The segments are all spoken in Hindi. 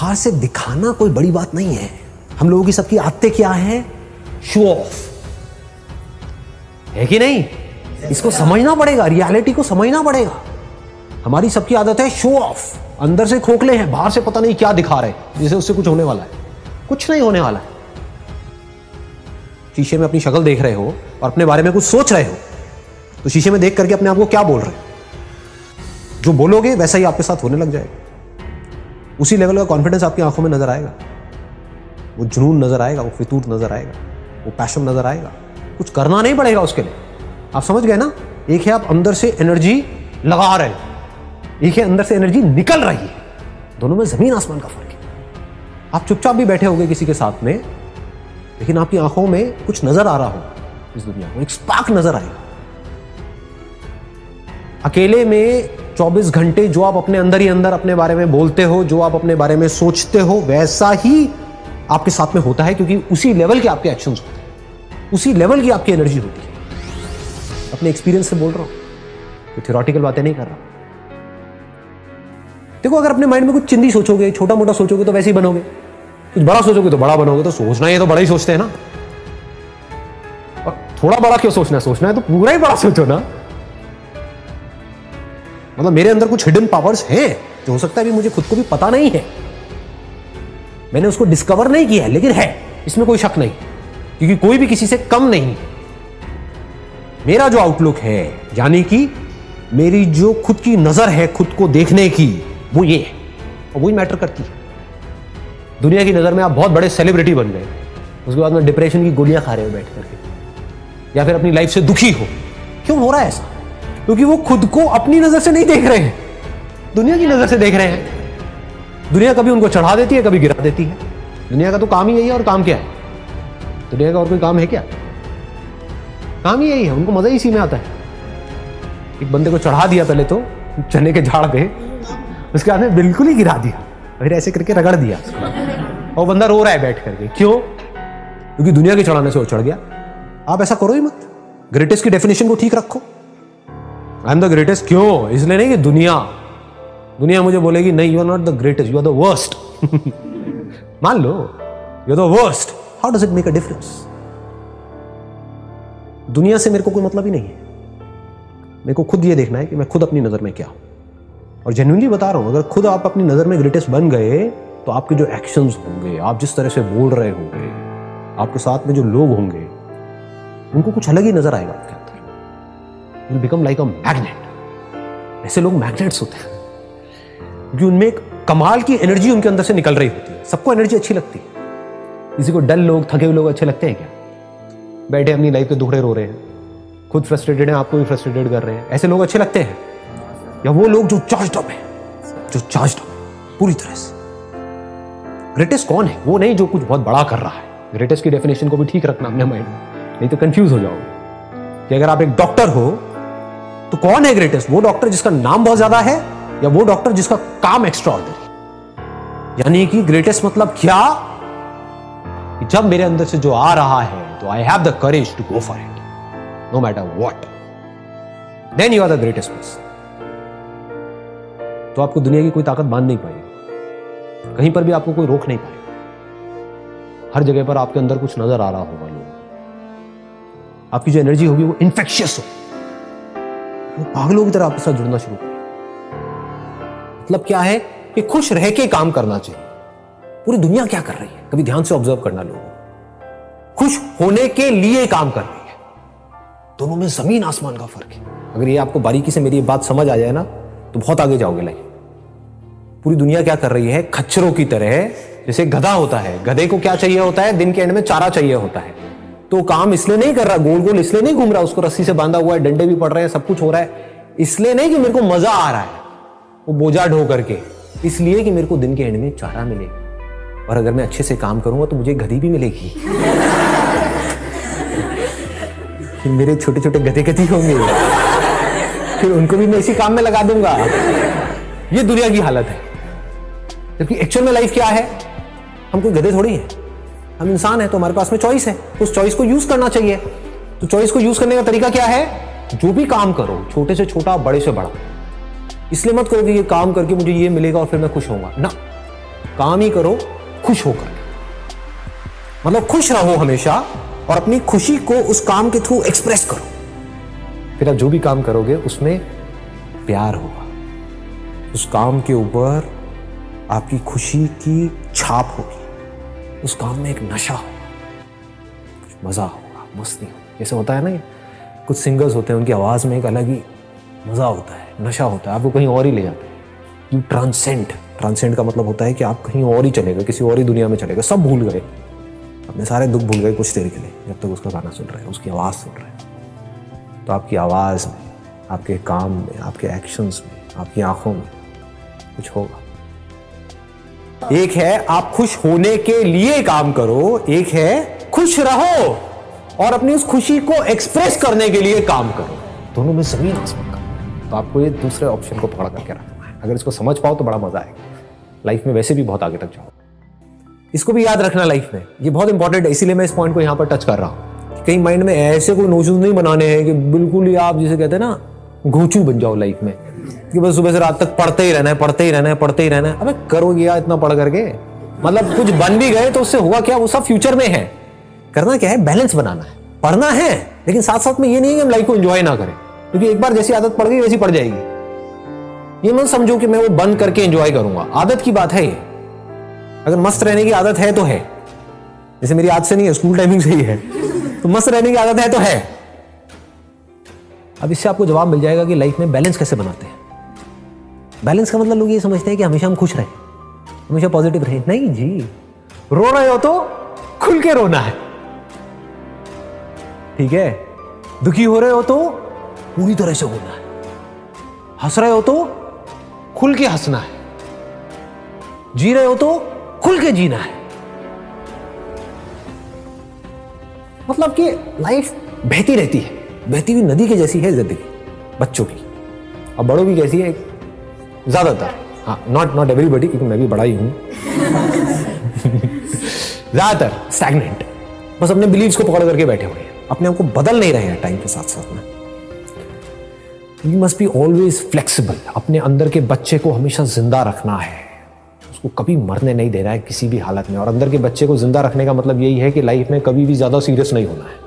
बाहर से दिखाना कोई बड़ी बात नहीं है। हम लोगों की सबकी आदतें क्या है? शो ऑफ, है कि नहीं? इसको समझना पड़ेगा, रियलिटी को समझना पड़ेगा। हमारी सबकी आदत है शो ऑफ, अंदर से खोखले हैं, बाहर से पता नहीं क्या दिखा रहे, जैसे उससे कुछ होने वाला है। कुछ नहीं होने वाला है। शीशे में अपनी शक्ल देख रहे हो और अपने बारे में कुछ सोच रहे हो, तो शीशे में देख करके अपने आप को क्या बोल रहे हो? जो बोलोगे वैसा ही आपके साथ होने लग जाएगा। उसी लेवल का कॉन्फिडेंस आपकी आंखों में नजर आएगा, वो जुनून नजर आएगा, वो फितूर नजर आएगा, वो पैशन नजर आएगा। कुछ करना नहीं पड़ेगा उसके लिए। आप समझ गए ना? एक है आप अंदर से एनर्जी लगा रहे हो, एक है अंदर से एनर्जी निकल रही है। दोनों में जमीन आसमान का फर्क है। आप चुपचाप भी बैठे होंगे किसी के साथ में, लेकिन आपकी आंखों में कुछ नजर आ रहा होगा, इस दुनिया में एक स्पार्क नजर आएगा। अकेले में 24 घंटे जो आप अपने अंदर ही अंदर अपने बारे में बोलते हो, जो आप अपने बारे में सोचते हो, वैसा ही आपके साथ में होता है, क्योंकि उसी लेवल के आपके एक्शंस होते हैं, उसी लेवल की आपकी एनर्जी होती है। अपने एक्सपीरियंस से बोल रहा हूं, तो थ्योरेटिकल बातें नहीं कर रहा। देखो, अगर अपने माइंड में कुछ चिंदी सोचोगे, छोटा मोटा सोचोगे तो वैसे ही बनोगे, कुछ बड़ा सोचोगे तो बड़ा बनोगे। तो सोचना है तो बड़ा ही सोचते हैं ना, और थोड़ा बड़ा क्यों सोचना है? सोचना है तो पूरा ही बड़ा सोचो ना। मतलब मेरे अंदर कुछ हिडन पावर्स हैं जो हो सकता है अभी मुझे खुद को भी पता नहीं है, मैंने उसको डिस्कवर नहीं किया है, लेकिन है, इसमें कोई शक नहीं, क्योंकि कोई भी किसी से कम नहीं। मेरा जो आउटलुक है, यानी कि मेरी जो खुद की नजर है खुद को देखने की, वो ये है, और वही मैटर करती है। दुनिया की नजर में आप बहुत बड़े सेलिब्रिटी बन गए, उसके बाद में डिप्रेशन की गोलियां खा रहे हो बैठ करके, या फिर अपनी लाइफ से दुखी हो। क्यों हो रहा है ऐसा? क्योंकि वो खुद को अपनी नजर से नहीं देख रहे हैं, दुनिया की नजर से देख रहे हैं। दुनिया कभी उनको चढ़ा देती है, कभी गिरा देती है। दुनिया का तो काम ही यही है। और काम क्या है दुनिया का? और कोई काम है क्या? काम ही यही है। उनको मजा ही इसी में आता है। एक बंदे को चढ़ा दिया पहले तो चने के झाड़ पे, उसके बाद में बिल्कुल ही गिरा दिया, फिर ऐसे करके रगड़ दिया और बंदा रो रहा है बैठ करके। क्यों? क्योंकि दुनिया के चढ़ाने से वो चढ़ गया। आप ऐसा करो ही मत। ग्रेटेस्ट की डेफिनेशन को ठीक रखो। I am the greatest. क्यों? इसलिए नहीं कि दुनिया मुझे बोलेगी नहीं, you are not the greatest, you are the worst. मान लो you are the worst, how does it make a difference? दुनिया से मेरे को कोई मतलब ही नहीं है। मेरे को खुद ये देखना है कि मैं खुद अपनी नजर में क्या हूं। और जेन्युइनली बता रहा हूं, अगर खुद आप अपनी नजर में ग्रेटेस्ट बन गए तो आपके जो एक्शंस होंगे, आप जिस तरह से बोल रहे होंगे, आपके साथ में जो लोग होंगे, उनको कुछ अलग ही नजर आएगा आपके अंदर। You become like a magnet. ऐसे लोग मैग्नेट्स होते हैं क्योंकि उनमें एक कमाल की एनर्जी उनके अंदर से निकल रही होती है। सबको एनर्जी अच्छी लगती है। किसी को डल लोग, थके हुए लोग अच्छे लगते हैं क्या? बैठे अपनी लाइफ के दुखड़े रो रहे हैं, खुद फ्रस्ट्रेटेड हैं, आपको भी फ्रस्ट्रेटेड कर रहे हैं, ऐसे लोग अच्छे लगते हैं? या वो लोग जो चार्ज्ड अप है, जो चार्ज्ड अप पूरी तरह से? ग्रेटेस्ट कौन है? वो नहीं जो कुछ बहुत बड़ा कर रहा है। ग्रेटेस्ट की डेफिनेशन को भी ठीक रखना अपने माइंड में, नहीं तो कंफ्यूज हो जाओगे। कि अगर आप एक डॉक्टर हो तो कौन है ग्रेटेस्ट? वो डॉक्टर जिसका नाम बहुत ज्यादा है, या वो डॉक्टर जिसका काम एक्स्ट्रा ऑर्डिनरी? यानी कि ग्रेटेस्ट मतलब क्या? जब मेरे अंदर से जो आ रहा है तो I have the courage to go for it no matter what, then you are the greatest person. तो आपको दुनिया की कोई ताकत बांध नहीं पाएगी, कहीं पर भी आपको कोई रोक नहीं पाएगा। हर जगह पर आपके अंदर कुछ नजर आ रहा होगा। लोग आपकी जो एनर्जी होगी वो इन्फेक्शियस हो, वो पागलों की तरह आपके साथ जुड़ना शुरू करें। मतलब क्या है कि खुश रह के काम करना चाहिए। पूरी दुनिया क्या कर रही है, कभी ध्यान से ऑब्जर्व करना। लोग खुश होने के लिए काम कर रही है। दोनों में जमीन आसमान का फर्क है। अगर ये आपको बारीकी से मेरी ये बात समझ आ जाए ना, तो बहुत आगे जाओगे लाइफ। पूरी दुनिया क्या कर रही है? खच्चरों की तरह, जैसे गधा होता है, गधे को क्या चाहिए होता है? दिन के एंड में चारा चाहिए होता है। तो काम इसलिए नहीं कर रहा, गोल गोल इसलिए नहीं घूम रहा, उसको रस्सी से बांधा हुआ है, डंडे भी पड़ रहे हैं, सब कुछ हो रहा है, इसलिए नहीं कि मेरे को मजा आ रहा है वो बोझा ढो करके, इसलिए कि मेरे को दिन के एंड में चारा मिलेगा। और अगर मैं अच्छे से काम करूंगा तो मुझे गधी भी मिलेगी। फिर मेरे छोटे छोटे गधे गधी होंगे, फिर उनको भी मैं इसी काम में लगा दूंगा। ये दुनिया की हालत है। जबकि एक्चुअल में लाइफ क्या है? हम कोई गधे थोड़ी हैं, हम इंसान हैं। तो हमारे पास में चॉइस है, उस चॉइस को यूज करना चाहिए। तो चॉइस को यूज करने का तरीका क्या है? जो भी काम करो, छोटे से छोटा, बड़े से बड़ा, इसलिए मत करो कि ये काम करके मुझे ये मिलेगा और फिर मैं खुश होऊंगा ना। काम ही करो खुश होकर, मतलब खुश रहो हमेशा और अपनी खुशी को उस काम के थ्रू एक्सप्रेस करो। फिर आप जो भी काम करोगे उसमें प्यार होगा, उस काम के ऊपर आपकी खुशी की छाप होगी, उस काम में एक नशा होगा, कुछ मजा होगा, मस्ती होगी। जैसे होता है ना, कुछ सिंगर्स होते हैं उनकी आवाज में एक अलग ही मजा होता है, नशा होता है, आपको कहीं और ही ले जाते हैं। यू ट्रांसेंड का मतलब होता है कि आप कहीं और ही चले गए, किसी और ही दुनिया में चले गए, सब भूल गए, अपने सारे दुख भूल गए कुछ देर के लिए, जब तक उसका गाना सुन रहे हैं, उसकी आवाज़ सुन रहे हैं। तो आपकी आवाज़ में, आपके काम में, आपके एक्शंस में, आपकी आंखों में कुछ होगा। एक है आप खुश होने के लिए काम करो, एक है खुश रहो और अपनी उस खुशी को एक्सप्रेस करने के लिए काम करो। दोनों में जमीन आसमान का। तो आपको ये दूसरे ऑप्शन को पकड़ करके रखना है। अगर इसको समझ पाओ तो बड़ा मजा आएगा, लाइफ में वैसे भी बहुत आगे तक जाओ। इसको भी याद रखना लाइफ में, ये बहुत इंपॉर्टेंट है, इसीलिए मैं इस पॉइंट को यहां पर टच कर रहा हूं। कहीं माइंड में ऐसे कोई नोशन नहीं बनाने हैं कि बिल्कुल ही आप जिसे कहते हैं ना घोंचू बन जाओ लाइफ में, कि बस सुबह से रात तक पढ़ते ही रहना है, पढ़ते ही रहना है, पढ़ते ही रहना है। अबे करोगे यार इतना पढ़ करके, मतलब कुछ बन भी गए तो उससे हुआ क्या, वो सब फ्यूचर में है। करना क्या है, बैलेंस बनाना है, पढ़ना है, लेकिन साथ साथ में ये नहीं है कि हम लाइफ को एंजॉय ना करें, क्योंकि एक बार जैसी आदत पड़ गई वैसी पड़ जाएगी। ये मत समझो कि मैं वो बंद करके एंजॉय करूंगा, आदत की बात है ये। अगर मस्त रहने की आदत है तो है, जैसे मेरी आदत से नहीं है, स्कूल टाइमिंग से ही है, तो मस्त रहने की आदत है तो है। अब इससे आपको जवाब मिल जाएगा कि लाइफ में बैलेंस कैसे बनाते हैं। बैलेंस का मतलब लोग ये समझते हैं कि हमेशा हम खुश रहें, हमेशा पॉजिटिव रहें। नहीं जी, रो रहे हो तो खुल के रोना है, ठीक है। दुखी हो रहे हो तो पूरी तरह से होना है, हंस रहे हो तो खुल के हंसना है, जी रहे हो तो खुल के जीना है। मतलब कि लाइफ बहती रहती है, बहती हुई नदी के जैसी है जिंदगी बच्चों की, और बड़ों की कैसी है ज्यादातर, हाँ नॉट एवरीबॉडी, क्योंकि मैं भी बड़ा ही हूं ज्यादातर स्टैग्नेंट, बस अपने बिलीव्स को पकड़ करके बैठे हुए हैं, अपने आप को बदल नहीं रहे हैं टाइम के साथ साथ में। You must be always flexible, अपने अंदर के बच्चे को हमेशा जिंदा रखना है, उसको कभी मरने नहीं देना है किसी भी हालत में। और अंदर के बच्चे को जिंदा रखने का मतलब यही है कि लाइफ में कभी भी ज्यादा सीरियस नहीं होना है।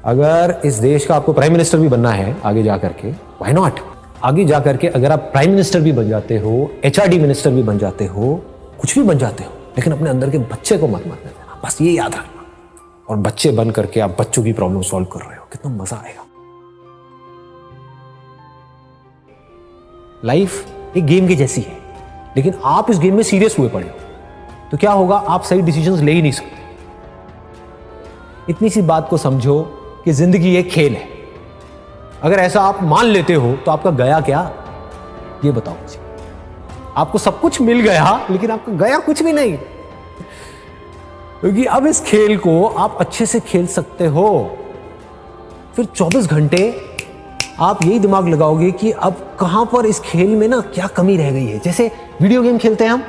अगर इस देश का आपको प्राइम मिनिस्टर भी बनना है आगे जाकर के, व्हाई नॉट, आगे जाकर के अगर आप प्राइम मिनिस्टर भी बन जाते हो, HRD मिनिस्टर भी बन जाते हो, कुछ भी बन जाते हो, लेकिन अपने अंदर के बच्चे को मत मरने देना, बस ये याद रखना। और बच्चे बन करके आप बच्चों की प्रॉब्लम सॉल्व कर रहे हो, कितना मजा आएगा। लाइफ एक गेम की जैसी है, लेकिन आप इस गेम में सीरियस हुए पड़े हो तो क्या होगा, आप सही डिसीजंस ले ही नहीं सकते। इतनी सी बात को समझो कि जिंदगी एक खेल है। अगर ऐसा आप मान लेते हो तो आपका गया क्या, ये बताओ मुझे। आपको सब कुछ मिल गया लेकिन आपका गया कुछ भी नहीं, क्योंकि अब इस खेल को आप अच्छे से खेल सकते हो। फिर 24 घंटे आप यही दिमाग लगाओगे कि अब कहां पर इस खेल में ना क्या कमी रह गई है। जैसे वीडियो गेम खेलते हैं, हम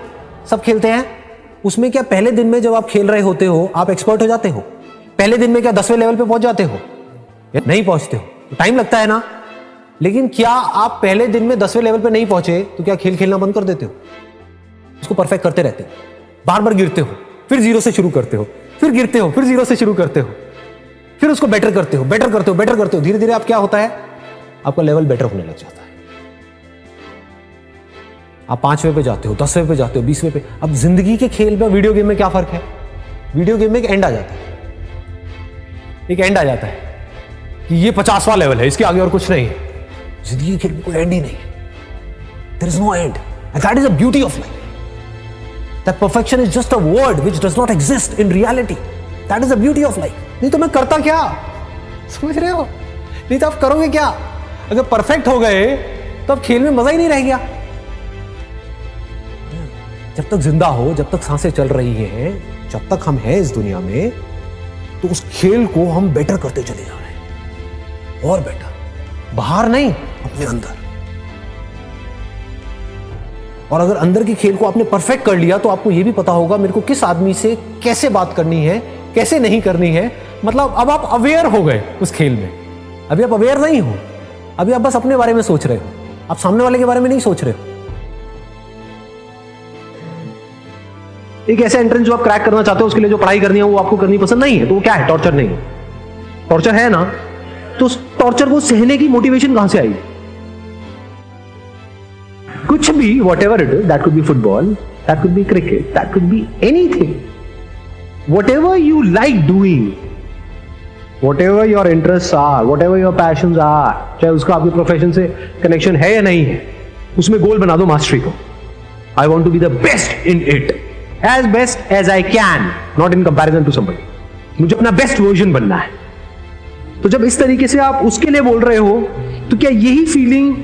सब खेलते हैं, उसमें क्या पहले दिन में जब आप खेल रहे होते हो आप एक्सपर्ट हो जाते हो? पहले दिन में क्या 10वें लेवल पे पहुंच जाते हो? नहीं पहुंचते हो, टाइम लगता है ना। लेकिन क्या आप पहले दिन में 10वें लेवल पे नहीं पहुंचे तो क्या खेल खेलना बंद कर देते हो? उसको परफेक्ट करते रहते हो, बार बार गिरते हो, फिर जीरो से शुरू करते हो, फिर गिरते हो, फिर जीरो से शुरू करते हो, फिर उसको बेटर करते हो, बेटर करते हो, बेटर करते हो। धीरे धीरे आप क्या होता है, आपका लेवल बेटर होने लग जाता है। आप 5वें पे जाते हो, 10वें पे जाते हो, 20वें पे। अब जिंदगी के खेल में वीडियो गेम में क्या फर्क है? वीडियो गेम में एक एंड आ जाता है, एक एंड आ जाता है कि ये 50वां लेवल है, इसके आगे और कुछ नहीं है। जिंदगी के खेल में कोई एंड ही नहीं है, there is no end, and that is the beauty of life. That perfection is just a word which does not exist in reality. That is the beauty of life. नहीं तो मैं करता क्या, समझ रहे हो? नहीं तो आप करोगे क्या? अगर परफेक्ट हो गए तो अब खेल में मजा ही नहीं रह गया। जब तक जिंदा हो, जब तक सांसें चल रही हैं, जब तक हम हैं इस दुनिया में, तो उस खेल को हम बेटर करते चले जा रहे हैं, और बेटर, बाहर नहीं, अपने अंदर। और अगर अंदर के खेल को आपने परफेक्ट कर लिया तो आपको यह भी पता होगा मेरे को किस आदमी से कैसे बात करनी है, कैसे नहीं करनी है। मतलब अब आप अवेयर हो गए उस खेल में। अभी आप अवेयर नहीं हो, अभी आप बस अपने बारे में सोच रहे हो, आप सामने वाले के बारे में नहीं सोच रहे हो। एक ऐसा एंट्रेंस जो आप क्रैक करना चाहते हो, उसके लिए जो पढ़ाई करनी है वो आपको करनी पसंद नहीं है, तो वो क्या है? टॉर्चर नहीं है। टॉर्चर है ना, तो उस टॉर्चर को सहने की मोटिवेशन कहां से आएगी? कुछ भी, whatever it is, that could be football, that could be cricket, that could be anything, whatever you like doing, whatever your interest are, whatever your passion are, चाहे उसका आपके प्रोफेशन से कनेक्शन है या नहीं है, उसमें गोल बना दो मास्टरी को। I want to be the best in it, as best as I can, not in comparison to somebody. मुझे अपना बेस्ट वर्जन बनना है। तो जब इस तरीके से आप उसके लिए बोल रहे हो, तो क्या यही फीलिंग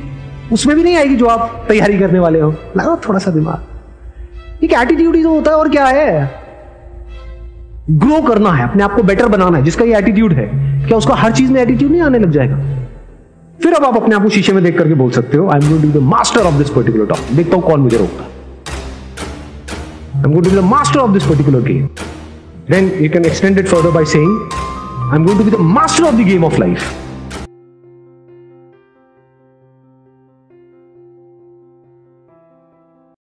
उसमें भी नहीं आएगी जो आप तैयारी करने वाले हो? लगाओ थोड़ा सा दिमाग। एक एटीट्यूड ही तो होता है, और क्या है? ग्रो करना है, अपने आप को बेटर बनाना है। जिसका ये एटीट्यूड है, क्या उसका हर चीज में एटीट्यूड नहीं आने लग जाएगा? फिर अब आप अपने आप को शीशे में देख करके बोल सकते हो, I am going to be the master of this particular topic. देखता हूं कौन मुझे रोकता है। I am going to be the master of this particular game. Then you can extend it further by saying, I am going to be the master of the game of life.